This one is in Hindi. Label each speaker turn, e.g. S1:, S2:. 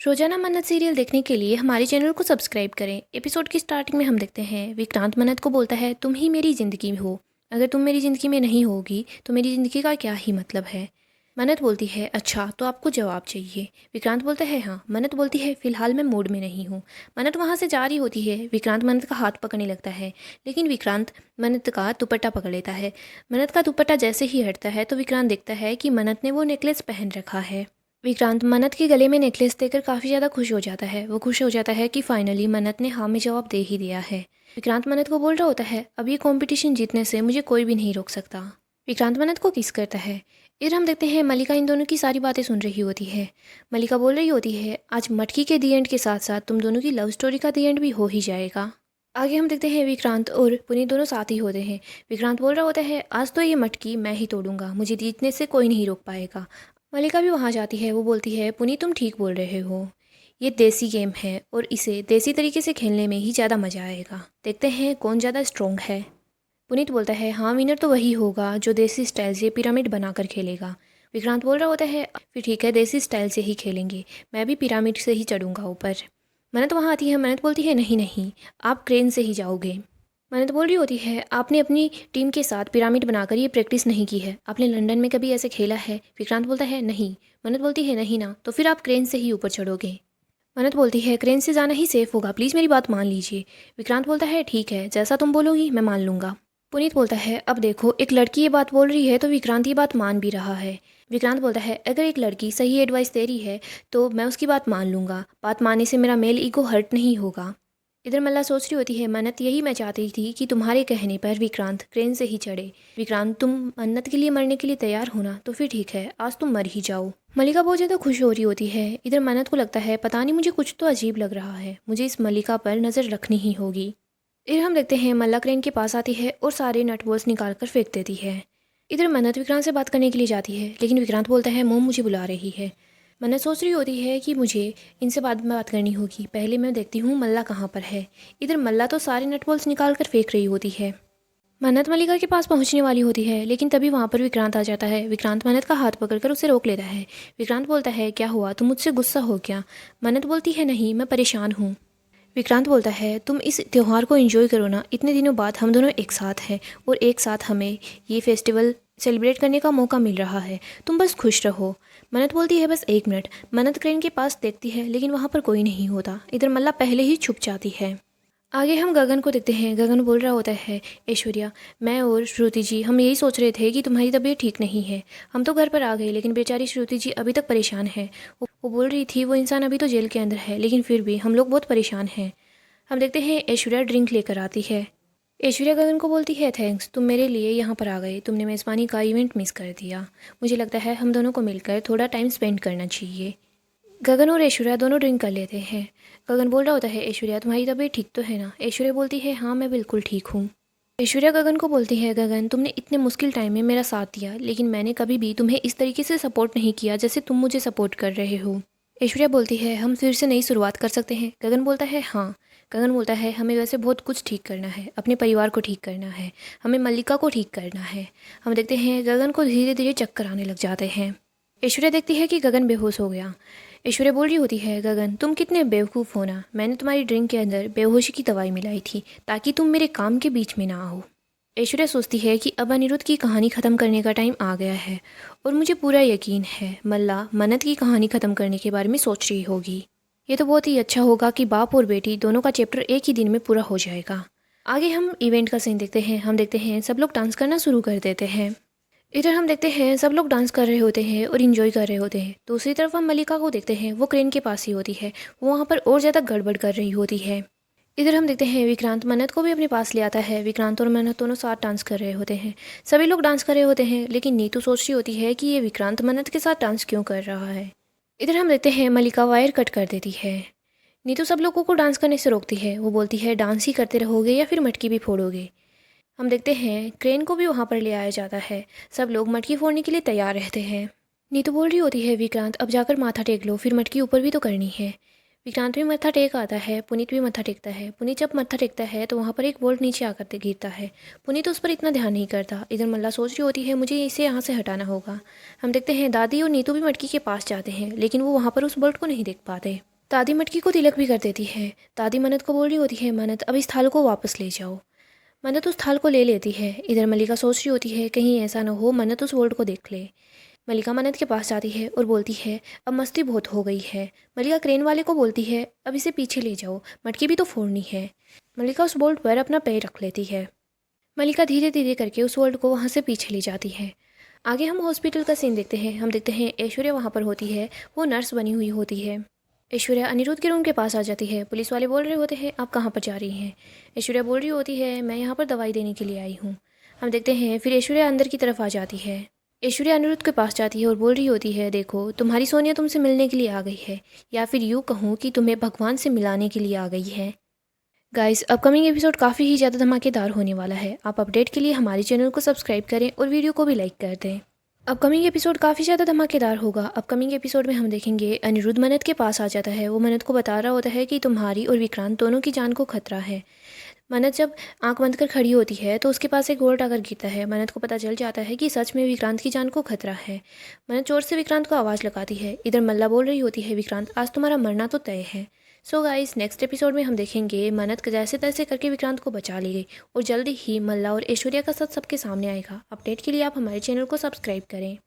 S1: रोजाना मन्नत सीरियल देखने के लिए हमारे चैनल को सब्सक्राइब करें। एपिसोड की स्टार्टिंग में हम देखते हैं विक्रांत मन्नत को बोलता है, तुम ही मेरी ज़िंदगी में हो, अगर तुम मेरी ज़िंदगी में नहीं होगी तो मेरी ज़िंदगी का क्या ही मतलब है। मन्नत बोलती है, अच्छा तो आपको जवाब चाहिए। विक्रांत बोलता है हाँ। मन्नत बोलती है, फ़िलहाल मैं मूड में नहीं हूँ। मन्नत वहाँ से जा रही होती है। विक्रांत मन्नत का हाथ पकड़ने लगता है, लेकिन विक्रांत मन्नत का दुपट्टा पकड़ लेता है। मन्नत का दुपट्टा जैसे ही हटता है तो विक्रांत देखता है कि मन्नत ने वो नेकलेस पहन रखा है। विक्रांत मन्नत के गले में नेकलेस देकर काफ़ी ज़्यादा खुश हो जाता है। वो खुश हो जाता है कि फाइनली मन्नत ने हाँ में जवाब दे ही दिया है। विक्रांत मन्नत को बोल रहा होता है, अब ये कंपटीशन जीतने से मुझे कोई भी नहीं रोक सकता। विक्रांत मन्नत को किस करता है। फिर हम देखते हैं मल्लिका इन दोनों की सारी बातें सुन रही होती है। मल्लिका बोल रही होती है, आज मटकी के दी एंड के साथ साथ तुम दोनों की लव स्टोरी का दी एंड भी हो ही जाएगा। आगे हम देखते हैं विक्रांत और पुनीत दोनों साथ ही होते हैं। विक्रांत बोल रहा होता है, आज तो ये मटकी मैं ही तोड़ूंगा, मुझे जीतने से कोई नहीं रोक पाएगा। मल्लिका भी वहाँ जाती है। वो बोलती है, पुनीत तुम ठीक बोल रहे हो, ये देसी गेम है और इसे देसी तरीके से खेलने में ही ज़्यादा मज़ा आएगा। देखते हैं कौन ज़्यादा स्ट्रोंग है। पुनीत बोलता है, हाँ विनर तो वही होगा जो देसी स्टाइल से पिरामिड बनाकर खेलेगा। विक्रांत बोल रहा होता है, फिर ठीक है देसी स्टाइल से ही खेलेंगे, मैं भी पिरामिड से ही चढ़ूंगा ऊपर। मन्नत वहाँ आती है। मन्नत बोलती है, नहीं नहीं, आप क्रेन से ही जाओगे। मन्नत बोल रही होती है, आपने अपनी टीम के साथ पिरामिड बनाकर ये प्रैक्टिस नहीं की है, आपने लंदन में कभी ऐसे खेला है। विक्रांत बोलता है, नहीं। मन्नत बोलती है, नहीं ना, तो फिर आप क्रेन से ही ऊपर चढ़ोगे। मन्नत बोलती है, क्रेन से जाना ही सेफ होगा, प्लीज़ मेरी बात मान लीजिए। विक्रांत बोलता है, ठीक है, जैसा तुम बोलोगी मैं मान लूँगा। पुनीत बोलता है, अब देखो एक लड़की ये बात बोल रही है तो विक्रांत ये बात मान भी रहा है। विक्रांत बोलता है, अगर एक लड़की सही एडवाइस दे रही है तो मैं उसकी बात मान लूँगा, बात मानने से मेरा मेल ईगो हर्ट नहीं होगा। इधर मल्ला सोच रही होती है, मन्नत यही मैं चाहती थी कि तुम्हारे कहने पर विक्रांत क्रेन से ही चढ़े। विक्रांत तुम मन्नत के लिए मरने के लिए तैयार हो ना, तो फिर ठीक है, आज तुम मर ही जाओ। मल्लिका बहुत ज़्यादा खुश हो रही होती है। इधर मन्नत को लगता है, पता नहीं मुझे कुछ तो अजीब लग रहा है, मुझे इस मल्लिका पर नज़र रखनी ही होगी। फिर हम देखते हैं मल्ला क्रेन के पास आती है और सारे नट बोल्ट्स निकाल कर फेंक देती है। इधर मन्नत विक्रांत से बात करने के लिए जाती है, लेकिन विक्रांत बोलता है, मोम मुझे बुला रही है। मन्नत सोच रही होती है कि मुझे इनसे बाद में बात करनी होगी, पहले मैं देखती हूँ मल्ला कहाँ पर है। इधर मल्ला तो सारे नट बोल्ट्स निकाल कर फेंक रही होती है। मन्नत मल्लिका के पास पहुंचने वाली होती है, लेकिन तभी वहाँ पर विक्रांत आ जाता है। विक्रांत मन्नत का हाथ पकड़कर उसे रोक लेता है। विक्रांत बोलता है, क्या हुआ, तुम मुझसे गुस्सा हो क्या। मन्नत बोलती है, नहीं मैं परेशान हूँ। विक्रांत बोलता है, तुम इस त्यौहार को एंजॉय करो ना, इतने दिनों बाद हम दोनों एक साथ हैं और एक साथ हमें ये फेस्टिवल सेलिब्रेट करने का मौका मिल रहा है, तुम बस खुश रहो। मन्नत बोलती है, बस एक मिनट। मन्नत क्रेन के पास देखती है, लेकिन वहाँ पर कोई नहीं होता। इधर मल्ला पहले ही छुप जाती है। आगे हम गगन को देखते हैं। गगन बोल रहा होता है, ऐश्वर्या, मैं और श्रुति जी हम यही सोच रहे थे कि तुम्हारी तबीयत ठीक नहीं है, हम तो घर पर आ गए, लेकिन बेचारी श्रुति जी अभी तक परेशान है। वो बोल रही थी वो इंसान अभी तो जेल के अंदर है, लेकिन फिर भी हम लोग बहुत परेशान हैं। हम देखते हैं ऐश्वर्या ड्रिंक लेकर आती है। ऐश्वर्या गगन को बोलती है, थैंक्स, तुम मेरे लिए यहाँ पर आ गए, तुमने मेज़बानी का इवेंट मिस कर दिया, मुझे लगता है हम दोनों को मिलकर थोड़ा टाइम स्पेंड करना चाहिए। गगन और ऐश्वर्या दोनों ड्रिंक कर लेते हैं। गगन बोल रहा होता है, ऐश्वर्या तुम्हारी तबीयत ठीक तो है ना। ऐश्वर्या बोलती है, हाँ मैं बिल्कुल ठीक हूँ। ऐश्वर्या गगन को बोलती है, गगन तुमने इतने मुश्किल टाइम में मेरा साथ दिया, लेकिन मैंने कभी भी तुम्हें इस तरीके से सपोर्ट नहीं किया जैसे तुम मुझे सपोर्ट कर रहे हो। ऐश्वर्या बोलती है, हम फिर से नई शुरुआत कर सकते हैं। गगन बोलता है, हाँ। गगन बोलता है, हमें वैसे बहुत कुछ ठीक करना है, अपने परिवार को ठीक करना है, हमें मल्लिका को ठीक करना है। हम देखते हैं गगन को धीरे धीरे चक्कर आने लग जाते हैं। ऐश्वर्या देखती है कि गगन बेहोश हो गया। ऐश्वर्या बोल रही होती है, गगन तुम कितने बेवकूफ़ हो ना, मैंने तुम्हारी ड्रिंक के अंदर बेहोशी की दवाई मिलाई थी ताकि तुम मेरे काम के बीच में ना आओ। ऐश्वर्या सोचती है कि अब अनिरुद्ध की कहानी ख़त्म करने का टाइम आ गया है और मुझे पूरा यकीन है मल्ला मन्नत की कहानी ख़त्म करने के बारे में सोच रही होगी। ये तो बहुत ही अच्छा होगा कि बाप और बेटी दोनों का चैप्टर एक ही दिन में पूरा हो जाएगा। आगे हम इवेंट का सीन देखते हैं। हम देखते हैं सब लोग डांस करना शुरू कर देते हैं। इधर हम देखते हैं सब लोग डांस कर रहे होते हैं और इन्जॉय कर रहे होते हैं। दूसरी तरफ हम मल्लिका को देखते हैं, वो क्रेन के पास ही होती है, वो वहाँ पर और ज़्यादा गड़बड़ कर रही होती है। इधर हम देखते हैं विक्रांत मन्नत को भी अपने पास ले आता है। विक्रांत और मन्नत दोनों साथ डांस कर रहे होते हैं। सभी लोग डांस कर रहे होते हैं, लेकिन नीतू सोच रही होती है कि ये विक्रांत मन्नत के साथ डांस क्यों कर रहा है। इधर हम देखते हैं मल्लिका वायर कट कर देती है। नीतू सब लोगों को डांस करने से रोकती है। वो बोलती है, डांस ही करते रहोगे या फिर मटकी भी फोड़ोगे। हम देखते हैं क्रेन को भी वहाँ पर ले आया जाता है। सब लोग मटकी फोड़ने के लिए तैयार रहते हैं। नीतू बोल रही होती है, विक्रांत अब जाकर माथा टेक लो, फिर मटकी ऊपर भी तो करनी है। विक्रांत भी मत्था टेक आता है। पुनीत भी मत्था टेकता है। पुनीत जब मत्था टेकता है तो वहाँ पर एक बोल्ट नीचे आकर गिरता है। पुनीत उस पर इतना ध्यान नहीं करता। इधर मल्ला सोच रही होती है, मुझे इसे यहाँ से हटाना होगा। हम देखते हैं दादी और नीतू भी मटकी के पास जाते हैं, लेकिन वो वहाँ पर उस बोल्ट को नहीं देख पाते। दादी मटकी को तिलक भी कर देती है। दादी मन्नत को बोल रही होती है, मन्नत अब इस थाल को वापस ले जाओ। मन्नत उस थाल को ले लेती है। इधर मल्लिका सोच रही होती है कहीं ऐसा ना हो मन्नत उस वोल्ट को देख ले। मल्लिका मन्नत के पास जाती है और बोलती है अब मस्ती बहुत हो गई है। मल्लिका क्रेन वाले को बोलती है अब इसे पीछे ले जाओ, मटकी भी तो फोड़नी है। मल्लिका उस बोल्ट पर अपना पैर रख लेती है। मल्लिका धीरे धीरे करके उस बोल्ट को वहाँ से पीछे ले जाती है। आगे हम हॉस्पिटल का सीन देखते हैं। हम देखते हैं ऐश्वर्या वहाँ पर होती है, वो नर्स बनी हुई होती है। ऐश्वर्या अनिरुद्ध के रूम के पास आ जाती है। पुलिस वाले बोल रहे होते हैं आप कहाँ पर जा रही हैं। ऐश्वर्या बोल रही होती है मैं यहाँ पर दवाई देने के लिए आई हूँ। हम देखते हैं फिर ऐश्वर्या अंदर की तरफ आ जाती है। ऐश्वर्या अनिरुद्ध के पास जाती है और बोल रही होती है देखो तुम्हारी सोनिया तुमसे मिलने के लिए आ गई है, या फिर यूँ कहूँ कि तुम्हें भगवान से मिलाने के लिए आ गई है। गाइस अपकमिंग एपिसोड काफ़ी ही ज़्यादा धमाकेदार होने वाला है। आप अपडेट के लिए हमारे चैनल को सब्सक्राइब करें और वीडियो को भी लाइक कर दें। अपकमिंग एपिसोड काफ़ी ज़्यादा धमाकेदार होगा। अपकमिंग एपिसोड में हम देखेंगे अनिरुद्ध मन्नत के पास आ जाता है। वो मन्नत को बता रहा होता है कि तुम्हारी और विक्रांत दोनों की जान को खतरा है। मन्नत जब आंख बंद कर खड़ी होती है तो उसके पास एक गोल्ड आकर गिरता है। मन्नत को पता चल जाता है कि सच में विक्रांत की जान को खतरा है। मन्नत जोर से विक्रांत को आवाज़ लगाती है। इधर मल्ला बोल रही होती है विक्रांत आज तुम्हारा मरना तो तय है। सो गाइस नेक्स्ट एपिसोड में हम देखेंगे मन्नत जैसे तैसे करके विक्रांत को बचा ली गई और जल्दी ही मल्ला और ऐश्वर्या का सच सबके सामने आएगा। अपडेट के लिए आप हमारे चैनल को सब्सक्राइब करें।